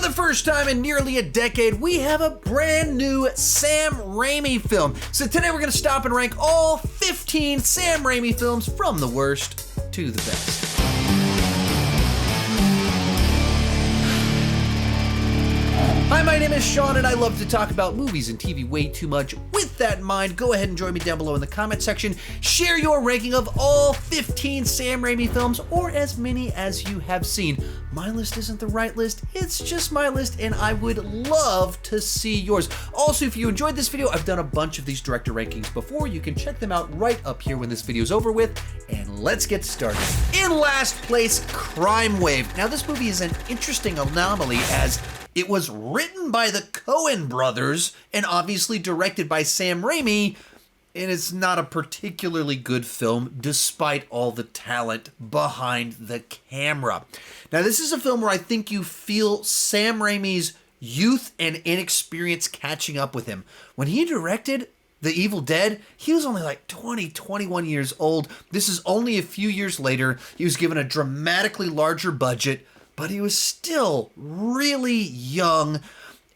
the first time in nearly a decade, we have a brand new Sam Raimi film. So today we're going to stop and rank all 15 Sam Raimi films from the worst to the best. Hi, my name is Sean, and I love to talk about movies and TV way too much. With that in mind, go ahead and join me down below in the comment section. Share your ranking of all 15 Sam Raimi films, or as many as you have seen. My list isn't the right list, it's just my list, and I would love to see yours. Also, if you enjoyed this video, I've done a bunch of these director rankings before. You can check them out right up here when this video is over with, and let's get started. In last place, Crimewave. Now, this movie is an interesting anomaly as it was written by the Coen brothers and obviously directed by Sam Raimi, and it's not a particularly good film despite all the talent behind the camera. Now, this is a film where I think you feel Sam Raimi's youth and inexperience catching up with him. When he directed The Evil Dead, he was only like 20, 21 years old. This is only a few years later. He was given a dramatically larger budget, but he was still really young,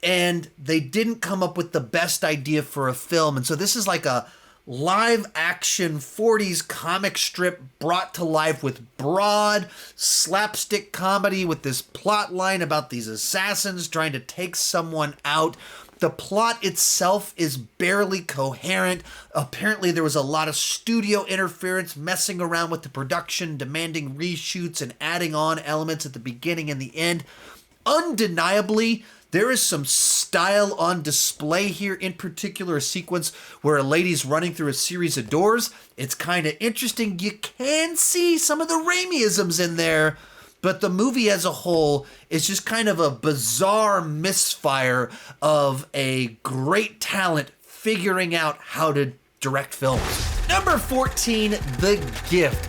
and they didn't come up with the best idea for a film. And so this is like a live action 40s comic strip brought to life with broad slapstick comedy with this plot line about these assassins trying to take someone out. The plot itself is barely coherent. Apparently there was a lot of studio interference messing around with the production, demanding reshoots and adding on elements at the beginning and the end. Undeniably, there is some style on display here, in particular a sequence where a lady's running through a series of doors. It's kind of interesting. You can see some of the Raimi-isms in there, but the movie as a whole is just kind of a bizarre misfire of a great talent figuring out how to direct films. Number 14, The Gift.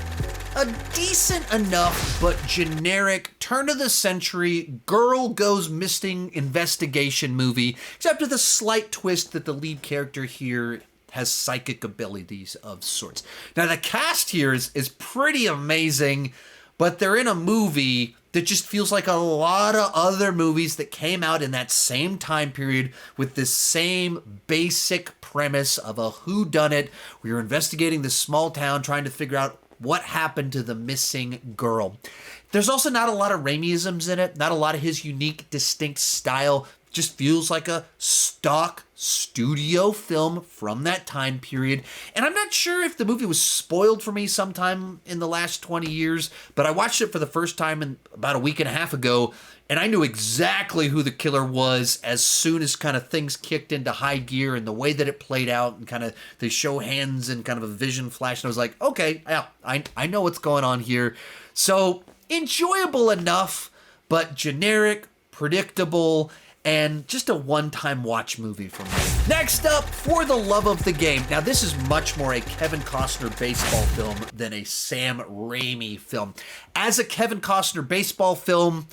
A decent enough but generic turn-of-the-century girl goes missing investigation movie, except with a slight twist that the lead character here has psychic abilities of sorts. Now, the cast here is pretty amazing, but they're in a movie that just feels like a lot of other movies that came out in that same time period with this same basic premise of a whodunit. We are investigating this small town trying to figure out what happened to the missing girl. There's also not a lot of Raimi-isms in it, not a lot of his unique, distinct style. Just feels like a stock studio film from that time period. And I'm not sure if the movie was spoiled for me sometime in the last 20 years, but I watched it for the first time about a week and a half ago, and I knew exactly who the killer was as soon as kind of things kicked into high gear and the way that it played out, and kind of they show hands and kind of a vision flash, and I was like, okay, yeah, I know what's going on here. So enjoyable enough, but generic, predictable, and just a one-time watch movie for me. Next up, For the Love of the Game. Now, this is much more a Kevin Costner baseball film than a Sam Raimi film. As a Kevin Costner baseball film,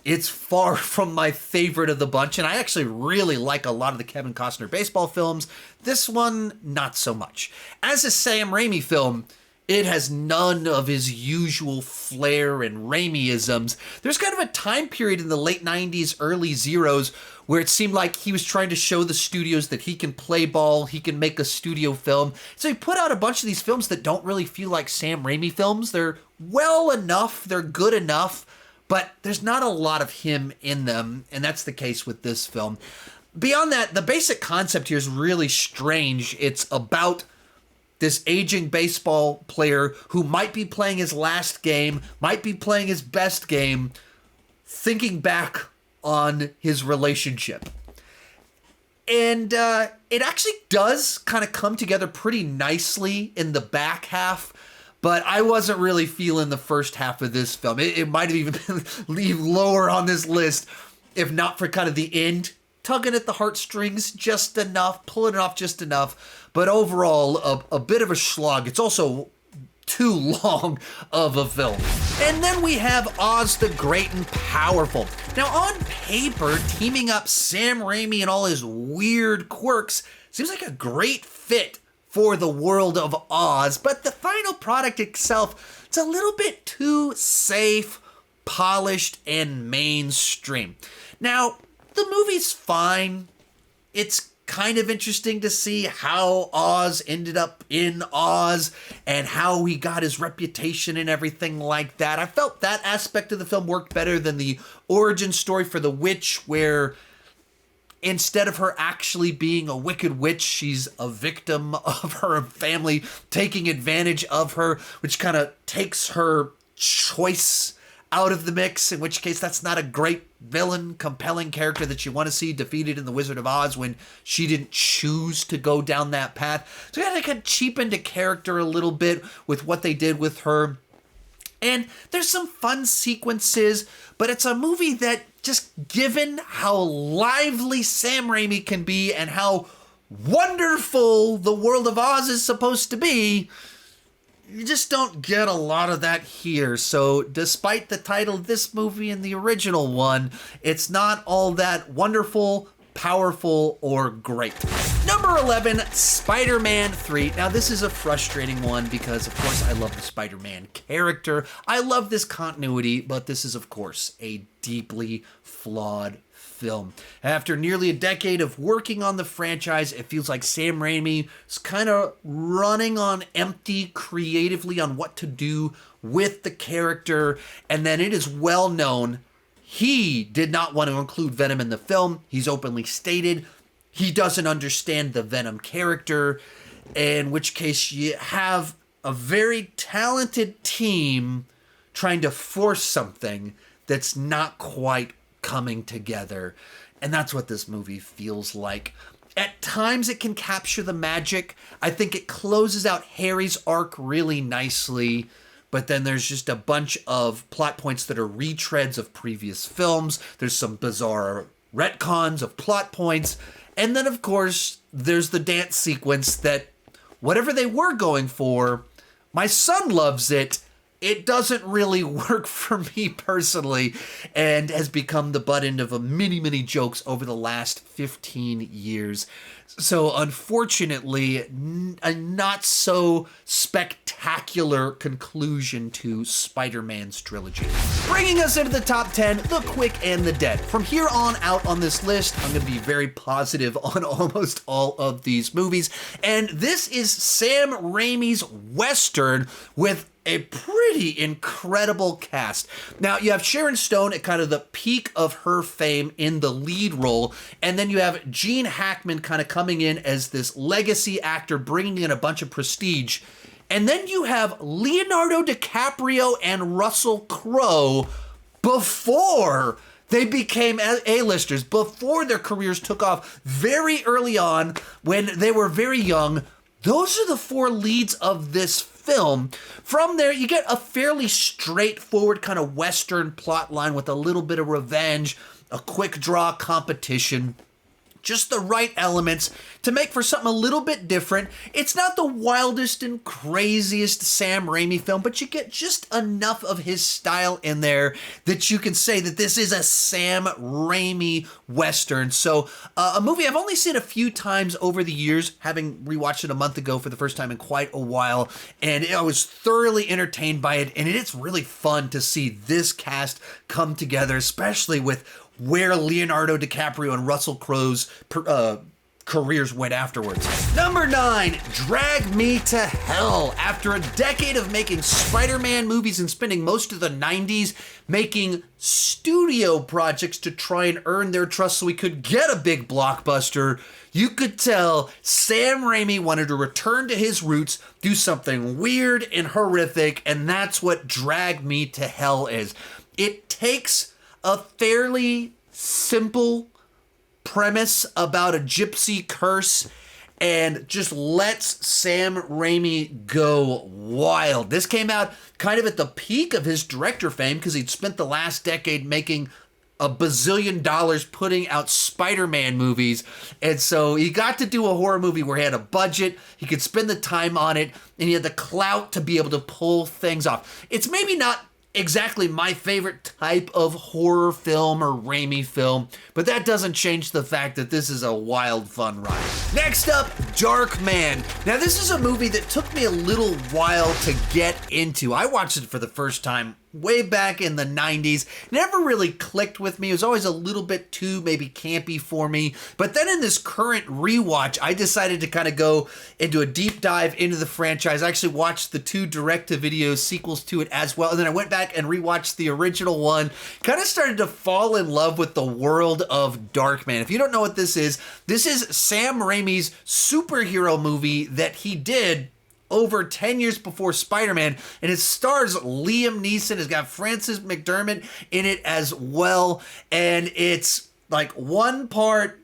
it's far from my favorite of the bunch, and I actually really like a lot of the Kevin Costner baseball films. This one, not so much. As a Sam Raimi film, it has none of his usual flair and Raimi-isms. There's kind of a time period in the late 90s, early zeros, where it seemed like he was trying to show the studios that he can play ball, he can make a studio film. So he put out a bunch of these films that don't really feel like Sam Raimi films. They're well enough, they're good enough, but there's not a lot of him in them, and that's the case with this film. Beyond that, the basic concept here is really strange. It's about this aging baseball player who might be playing his last game, might be playing his best game, thinking back on his relationship. And it actually does kind of come together pretty nicely in the back half, but I wasn't really feeling the first half of this film. It might have even been lower on this list if not for kind of the end, tugging at the heartstrings just enough, pulling it off just enough. But overall, a bit of a slog. It's also too long of a film. And then we have Oz the Great and Powerful. Now, on paper, teaming up Sam Raimi and all his weird quirks seems like a great fit for the world of Oz, but the final product itself, it's a little bit too safe, polished, and mainstream. Now, the movie's fine. It's kind of interesting to see how Oz ended up in Oz and how he got his reputation and everything like that. I felt that aspect of the film worked better than the origin story for the witch, where instead of her actually being a wicked witch, she's a victim of her family taking advantage of her, which kind of takes her choice out of the mix, in which case that's not a great villain, compelling character that you want to see defeated in The Wizard of Oz when she didn't choose to go down that path. So they kind of cheapened a character a little bit with what they did with her. And there's some fun sequences, but it's a movie that, just given how lively Sam Raimi can be and how wonderful the world of Oz is supposed to be, you just don't get a lot of that here. So despite the title of this movie and the original one, it's not all that wonderful, powerful, or great. Number 11, Spider-Man 3. Now, this is a frustrating one because, of course, I love the Spider-Man character. I love this continuity, but this is, of course, a deeply flawed film. After nearly a decade of working on the franchise, it feels like Sam Raimi is kind of running on empty creatively on what to do with the character. And then it is well known he did not want to include Venom in the film. He's openly stated he doesn't understand the Venom character, in which case you have a very talented team trying to force something that's not quite coming together. And that's what this movie feels like. At times it can capture the magic. I think it closes out Harry's arc really nicely, but then there's just a bunch of plot points that are retreads of previous films. There's some bizarre retcons of plot points. And then, of course, there's the dance sequence that, whatever they were going for, my son loves it. It doesn't really work for me personally, and has become the butt end of many jokes over the last 15 years. So unfortunately, a not so spectacular conclusion to Spider-Man's trilogy. Bringing us into the top 10, The Quick and the Dead. From here on out on this list, I'm going to be very positive on almost all of these movies. And this is Sam Raimi's Western with a pretty incredible cast. Now, you have Sharon Stone at kind of the peak of her fame in the lead role, and then you have Gene Hackman kind of coming in as this legacy actor, bringing in a bunch of prestige. And then you have Leonardo DiCaprio and Russell Crowe before they became A-listers, before their careers took off very early on when they were very young. Those are the four leads of this film. From there, you get a fairly straightforward kind of Western plot line with a little bit of revenge, a quick draw competition, just the right elements to make for something a little bit different. It's not the wildest and craziest Sam Raimi film, but you get just enough of his style in there that you can say that this is a Sam Raimi Western. So a movie I've only seen a few times over the years, having rewatched it a month ago for the first time in quite a while, and I was thoroughly entertained by it, and it's really fun to see this cast come together, especially with where Leonardo DiCaprio and Russell Crowe's careers went afterwards. Number 9, Drag Me to Hell. After a decade of making Spider-Man movies and spending most of the 90s making studio projects to try and earn their trust so we could get a big blockbuster, you could tell Sam Raimi wanted to return to his roots, do something weird and horrific, and that's what Drag Me to Hell is. It takes a fairly simple premise about a gypsy curse and just lets Sam Raimi go wild. This came out kind of at the peak of his director fame because he'd spent the last decade making a bazillion dollars putting out Spider-Man movies. And so he got to do a horror movie where he had a budget, he could spend the time on it, and he had the clout to be able to pull things off. It's maybe not exactly my favorite type of horror film or Raimi film, but that doesn't change the fact that this is a wild, fun ride. Next up, Darkman. Now, this is a movie that took me a little while to get into. I watched it for the first time way back in the 90s. Never really clicked with me. It was always a little bit too maybe campy for me. But then in this current rewatch, I decided to kind of go into a deep dive into the franchise. I actually watched the 2 direct-to-video sequels to it as well. And then I went back and rewatched the original one. Kind of started to fall in love with the world of Darkman. If you don't know what this is Sam Raimi's superhero movie that he did over 10 years before Spider-Man, and it stars Liam Neeson. It's got Frances McDermott in it as well, and it's like one part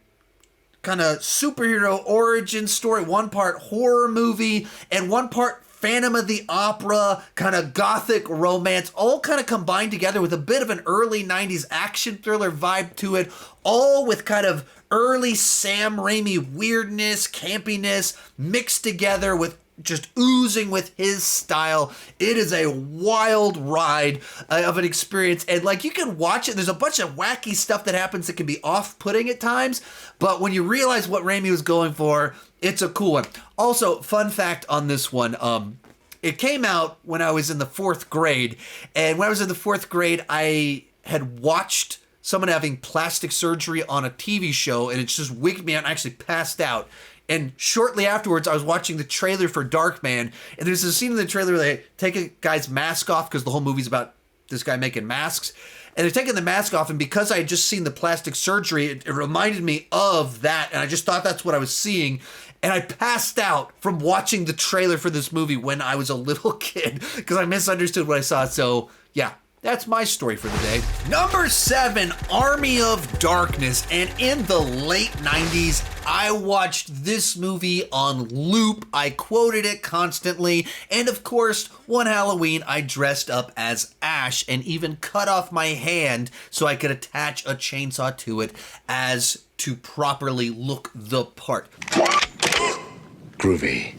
kind of superhero origin story, one part horror movie, and one part Phantom of the Opera, kind of gothic romance, all kind of combined together with a bit of an early 90s action thriller vibe to it, all with kind of early Sam Raimi weirdness, campiness, mixed together with just oozing with his style. It is a wild ride of an experience, and like you can watch it, there's a bunch of wacky stuff that happens that can be off-putting at times, but when you realize what Raimi was going for, it's a cool one. Also, fun fact on this one, it came out when I was in the 4th grade, and when I was in the 4th grade, I had watched someone having plastic surgery on a TV show, and it just wigged me out and I actually passed out. And shortly afterwards, I was watching the trailer for Darkman, and there's a scene in the trailer where they take a guy's mask off because the whole movie's about this guy making masks. And they're taking the mask off, and because I had just seen the plastic surgery, it reminded me of that, and I just thought that's what I was seeing. And I passed out from watching the trailer for this movie when I was a little kid because I misunderstood what I saw. So, yeah. That's my story for the day. Number 7, Army of Darkness. And in the late 90s, I watched this movie on loop. I quoted it constantly. And of course, one Halloween, I dressed up as Ash and even cut off my hand so I could attach a chainsaw to it as to properly look the part. Groovy.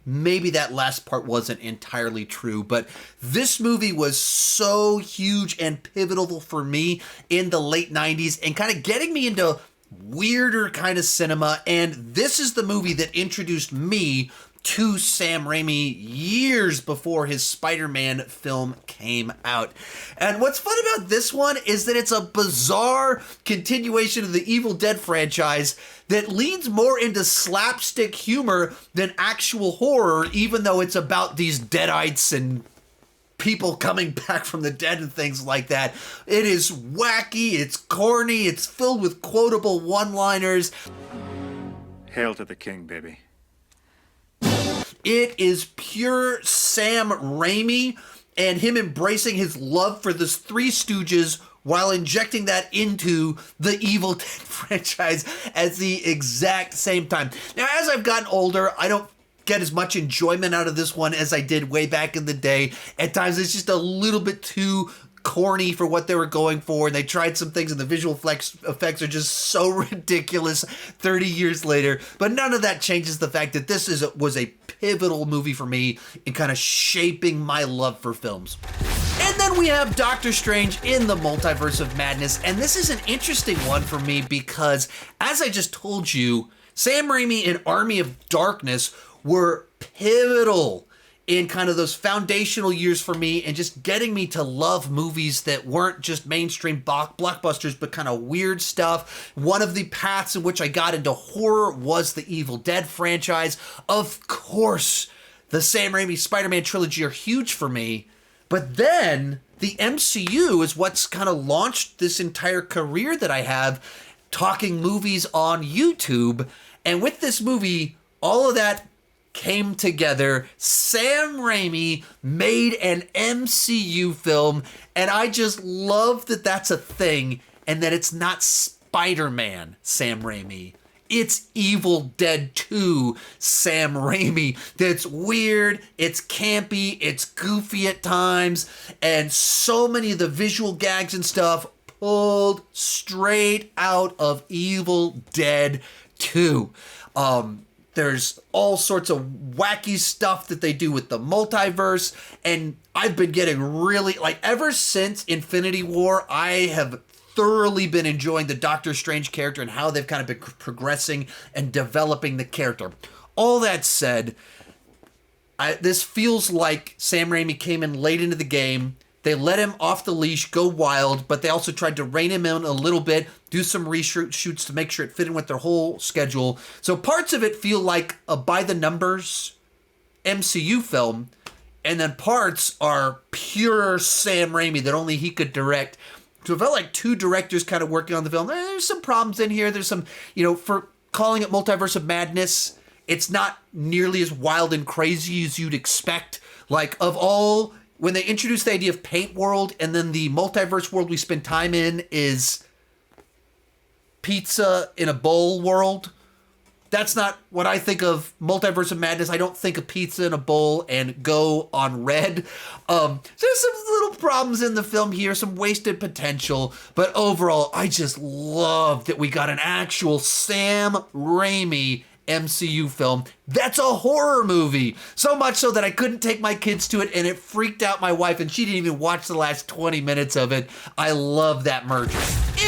Maybe that last part wasn't entirely true, but this movie was so huge and pivotal for me in the late 90s and kind of getting me into weirder kind of cinema. And this is the movie that introduced me to Sam Raimi years before his Spider-Man film came out. And what's fun about this one is that it's a bizarre continuation of the Evil Dead franchise that leans more into slapstick humor than actual horror, even though it's about these deadites and people coming back from the dead and things like that. It is wacky, it's corny, it's filled with quotable one-liners. Hail to the king, baby. It is pure Sam Raimi and him embracing his love for the Three Stooges while injecting that into the Evil Dead franchise at the exact same time. Now, as I've gotten older, I don't get as much enjoyment out of this one as I did way back in the day. At times, it's just a little bit too corny for what they were going for, and they tried some things and the visual effects are just so ridiculous 30 years later, but none of that changes the fact that this was a pivotal movie for me in kind of shaping my love for films. And then we have Doctor Strange in the Multiverse of Madness, and this is an interesting one for me because, as I just told you, Sam Raimi and Army of Darkness were pivotal in kind of those foundational years for me and just getting me to love movies that weren't just mainstream blockbusters, but kind of weird stuff. One of the paths in which I got into horror was the Evil Dead franchise. Of course, the Sam Raimi Spider-Man trilogy are huge for me, but then the MCU is what's kind of launched this entire career that I have, talking movies on YouTube. And with this movie, all of that came together. Sam Raimi made an MCU film, and I just love that that's a thing and that it's not Spider-Man Sam Raimi. It's Evil Dead 2 Sam Raimi. That's weird, it's campy, it's goofy at times, and so many of the visual gags and stuff pulled straight out of Evil Dead 2. There's all sorts of wacky stuff that they do with the multiverse, and I've been getting really, ever since Infinity War, I have thoroughly been enjoying the Doctor Strange character and how they've kind of been progressing and developing the character. All that said, this feels like Sam Raimi came in late into the game, They let him off the leash, go wild, but they also tried to rein him in a little bit, do some reshoots to make sure it fit in with their whole schedule. So parts of it feel like a by-the-numbers MCU film, and then parts are pure Sam Raimi that only he could direct. So it felt like two directors kind of working on the film. There's some problems in here. There's some, for calling it Multiverse of Madness, it's not nearly as wild and crazy as you'd expect. Like, when they introduced the idea of Paint World and then the multiverse world we spend time in is pizza in a bowl world, that's not what I think of Multiverse of Madness. I don't think of pizza in a bowl and go on red. So there's some little problems in the film here, some wasted potential, but overall, I just love that we got an actual Sam Raimi MCU film that's a horror movie. So much so that I couldn't take my kids to it, and it freaked out my wife, and she didn't even watch the last 20 minutes of it. I love that merger.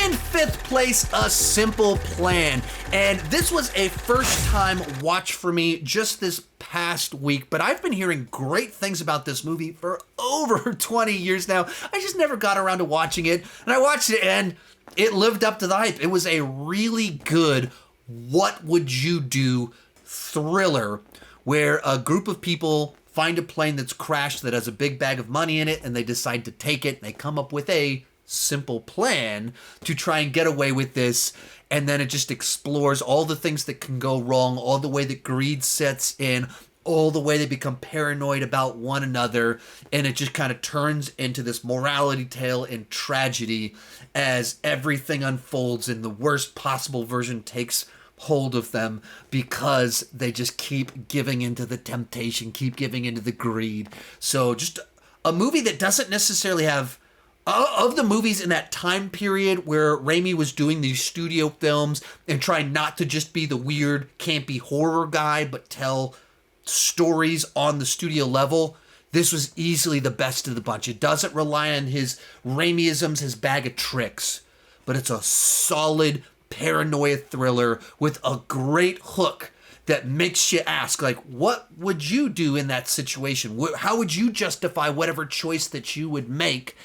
In fifth place, A Simple Plan. And this was a first-time watch for me just this past week, but I've been hearing great things about this movie for over 20 years now. I just never got around to watching it, and I watched it, and it lived up to the hype. It was a really good what would you do thriller where a group of people find a plane that's crashed that has a big bag of money in it, and they decide to take it, and they come up with a simple plan to try and get away with this. And then it just explores all the things that can go wrong, all the way that greed sets in, all the way they become paranoid about one another, and it just kind of turns into this morality tale and tragedy as everything unfolds and the worst possible version takes hold of them because they just keep giving into the temptation, keep giving into the greed. So just a movie that doesn't necessarily have, of the movies in that time period where Raimi was doing these studio films and trying not to just be the weird, campy horror guy, but tell stories on the studio level, this was easily the best of the bunch. It doesn't rely on his Raimiisms, his bag of tricks, but it's a solid paranoia thriller with a great hook that makes you ask, like, what would you do in that situation? How would you justify whatever choice that you would make?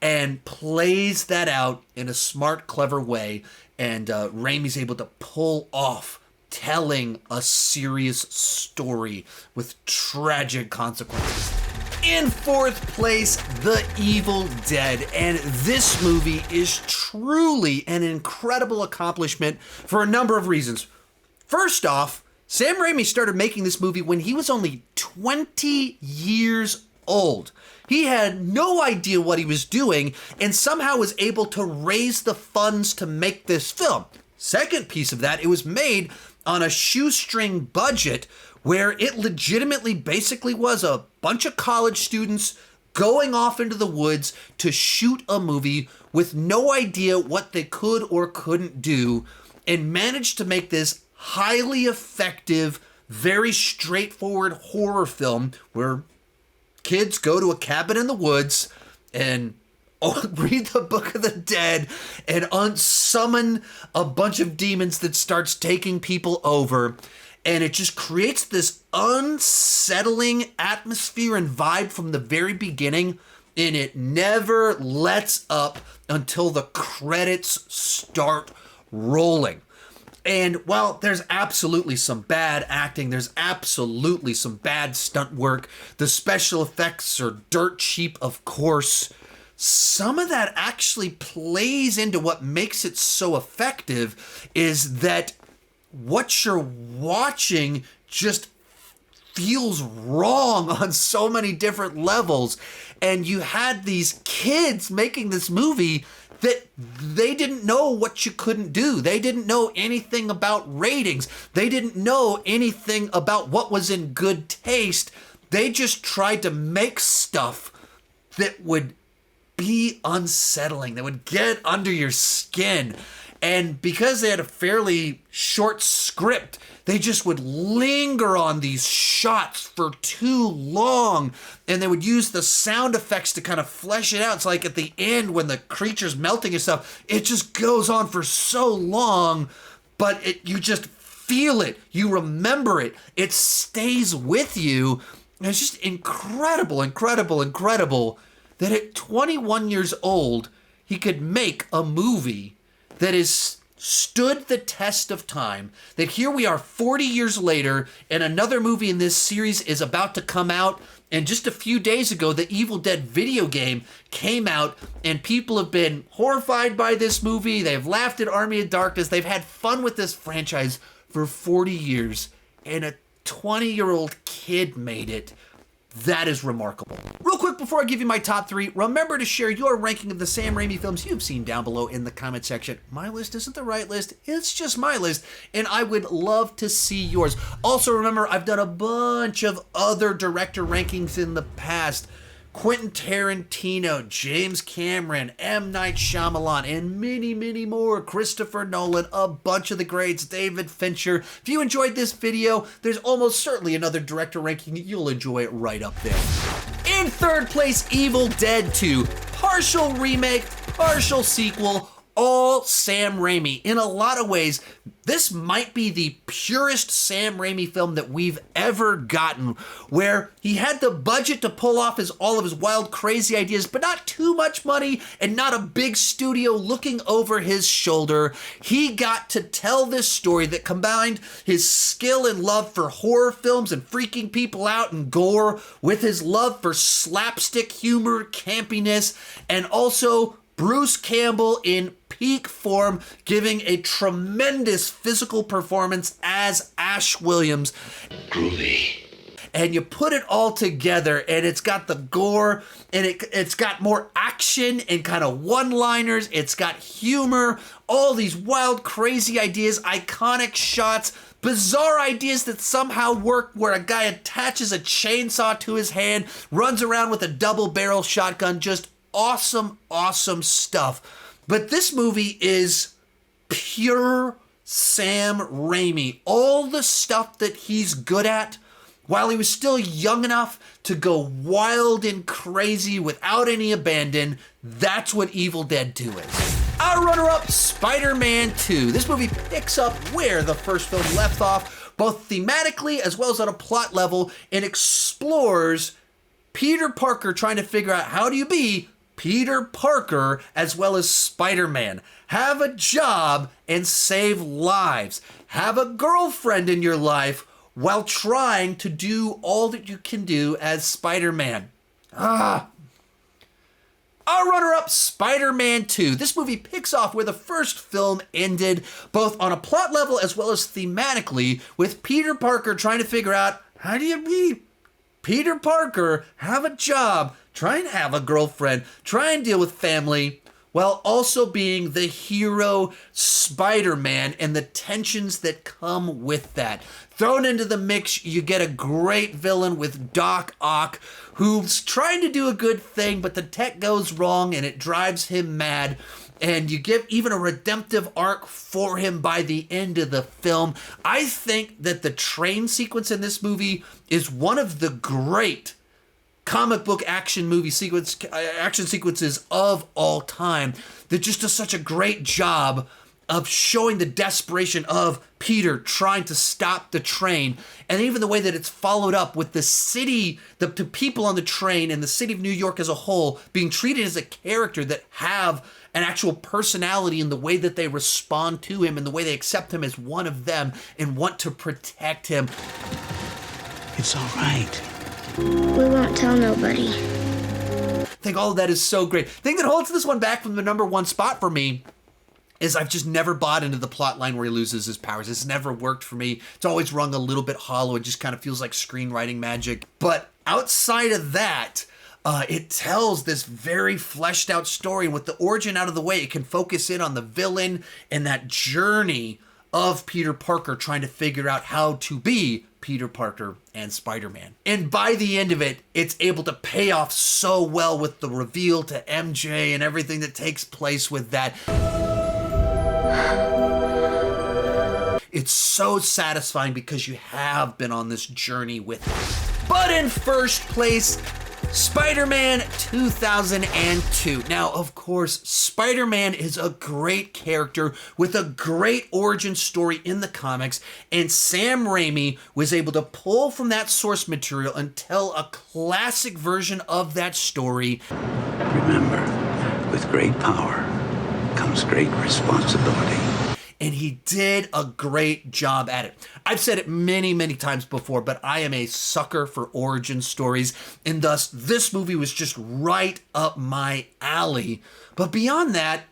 And plays that out in a smart, clever way. And Raimi's able to pull off telling a serious story with tragic consequences. In fourth place, The Evil Dead. And this movie is truly an incredible accomplishment for a number of reasons. First off, Sam Raimi started making this movie when he was only 20 years old. He had no idea what he was doing and somehow was able to raise the funds to make this film. Second piece of that, it was made on a shoestring budget where it legitimately basically was a bunch of college students going off into the woods to shoot a movie with no idea what they could or couldn't do, and managed to make this highly effective, very straightforward horror film where kids go to a cabin in the woods and read the Book of the Dead and summon a bunch of demons that starts taking people over. And it just creates this unsettling atmosphere and vibe from the very beginning. And it never lets up until the credits start rolling. And while there's absolutely some bad acting, there's absolutely some bad stunt work, the special effects are dirt cheap, of course, some of that actually plays into what makes it so effective is that what you're watching just feels wrong on so many different levels. And you had these kids making this movie that they didn't know what you couldn't do. They didn't know anything about ratings. They didn't know anything about what was in good taste. They just tried to make stuff that would be unsettling, that would get under your skin. And because they had a fairly short script, they just would linger on these shots for too long. And they would use the sound effects to kind of flesh it out. It's like at the end when the creature's melting and stuff, it just goes on for so long, but you just feel it. You remember it. It stays with you. And it's just incredible, incredible, incredible that at 21 years old, he could make a movie that is stood the test of time, that here we are 40 years later, and another movie in this series is about to come out. And just a few days ago, the Evil Dead video game came out, and people have been horrified by this movie. They've laughed at Army of Darkness. They've had fun with this franchise for 40 years, and a 20-year-old kid made it. That is remarkable. Real quick before I give you my top 3, remember to share your ranking of the Sam Raimi films you've seen down below in the comment section. My list isn't the right list, it's just my list, and I would love to see yours. Also remember, I've done a bunch of other director rankings in the past. Quentin Tarantino, James Cameron, M. Night Shyamalan, and many, many more. Christopher Nolan, a bunch of the greats, David Fincher. If you enjoyed this video, there's almost certainly another director ranking you'll enjoy it right up there. In third place, Evil Dead 2. Partial remake, partial sequel, all Sam Raimi. In a lot of ways, this might be the purest Sam Raimi film that we've ever gotten, where he had the budget to pull off all of his wild, crazy ideas, but not too much money and not a big studio looking over his shoulder. He got to tell this story that combined his skill and love for horror films and freaking people out and gore with his love for slapstick humor, campiness, and also Bruce Campbell in peak form, giving a tremendous physical performance as Ash Williams. Groovy. And you put it all together, and it's got the gore, and it's got more action and kind of one-liners. It's got humor, all these wild, crazy ideas, iconic shots, bizarre ideas that somehow work, where a guy attaches a chainsaw to his hand, runs around with a double-barrel shotgun, just awesome, awesome stuff. But this movie is pure Sam Raimi. All the stuff that he's good at, while he was still young enough to go wild and crazy without any abandon, that's what Evil Dead 2 is. Our runner-up, Spider-Man 2. This movie picks up where the first film left off, both thematically as well as on a plot level, and explores Peter Parker trying to figure out, how do you be Peter Parker as well as Spider-Man? Have a job and save lives. Have a girlfriend in your life while trying to do all that you can do as Spider-Man. Our runner-up, Spider-Man 2. This movie picks off where the first film ended, both on a plot level as well as thematically, with Peter Parker trying to figure out, how do you be Peter Parker, have a job, try and have a girlfriend, try and deal with family, while also being the hero Spider-Man and the tensions that come with that. Thrown into the mix, you get a great villain with Doc Ock, who's trying to do a good thing, but the tech goes wrong and it drives him mad. And you give even a redemptive arc for him by the end of the film. I think that the train sequence in this movie is one of the great comic book action sequences of all time, that just does such a great job of showing the desperation of Peter trying to stop the train, and even the way that it's followed up with the city, the people on the train and the city of New York as a whole being treated as a character that have an actual personality in the way that they respond to him and the way they accept him as one of them and want to protect him. It's all right. We won't tell nobody. I think all of that is so great. The thing that holds this one back from the number one spot for me is I've just never bought into the plot line where he loses his powers. It's never worked for me. It's always rung a little bit hollow. It just kind of feels like screenwriting magic. But outside of that, it tells this very fleshed out story. And with the origin out of the way, it can focus in on the villain and that journey of Peter Parker trying to figure out how to be Peter Parker and Spider-Man. And by the end of it, it's able to pay off so well with the reveal to MJ and everything that takes place with that. It's so satisfying because you have been on this journey with it. But in first place, Spider-Man 2002. Now, of course, Spider-Man is a great character with a great origin story in the comics, and Sam Raimi was able to pull from that source material and tell a classic version of that story. Remember, with great power comes great responsibility. And he did a great job at it. I've said it many, many times before, but I am a sucker for origin stories, and thus this movie was just right up my alley. But beyond that,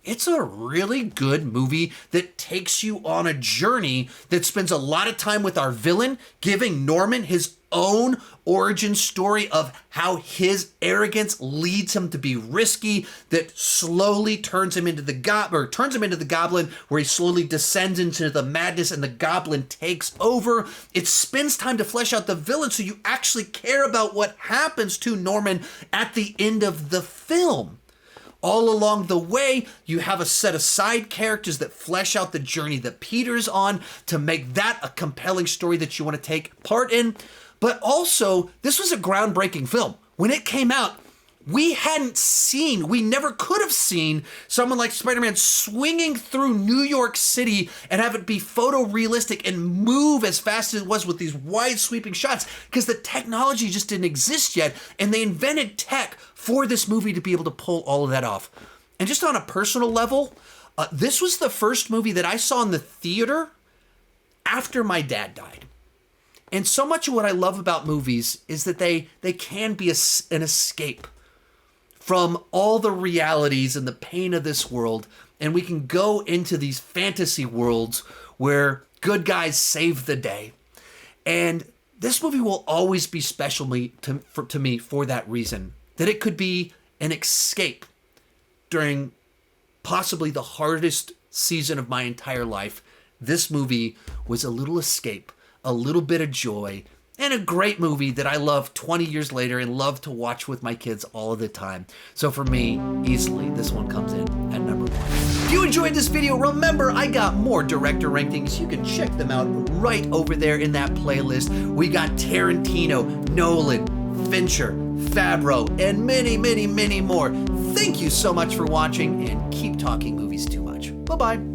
it's a really good movie that takes you on a journey that spends a lot of time with our villain, giving Norman his own origin story of how his arrogance leads him to be risky, that slowly turns him into the goblin, where he slowly descends into the madness and the goblin takes over. It spends time to flesh out the villain so you actually care about what happens to Norman at the end of the film. All along the way, you have a set of side characters that flesh out the journey that Peter's on to make that a compelling story that you want to take part in. But also, this was a groundbreaking film. When it came out, we never could have seen someone like Spider-Man swinging through New York City and have it be photorealistic and move as fast as it was with these wide sweeping shots, because the technology just didn't exist yet, and they invented tech for this movie to be able to pull all of that off. And just on a personal level, this was the first movie that I saw in the theater after my dad died. And so much of what I love about movies is that they can be an escape from all the realities and the pain of this world, and we can go into these fantasy worlds where good guys save the day. And this movie will always be special to me for that reason, that it could be an escape during possibly the hardest season of my entire life. This movie was a little escape, a little bit of joy, and a great movie that I love 20 years later and love to watch with my kids all of the time. So for me, easily, this one comes in at number 1. If you enjoyed this video, remember I got more director rankings. You can check them out right over there in that playlist. We got Tarantino, Nolan, Fincher, Favreau, and many, many, many more. Thank you so much for watching, and keep talking movies too much. Bye-bye.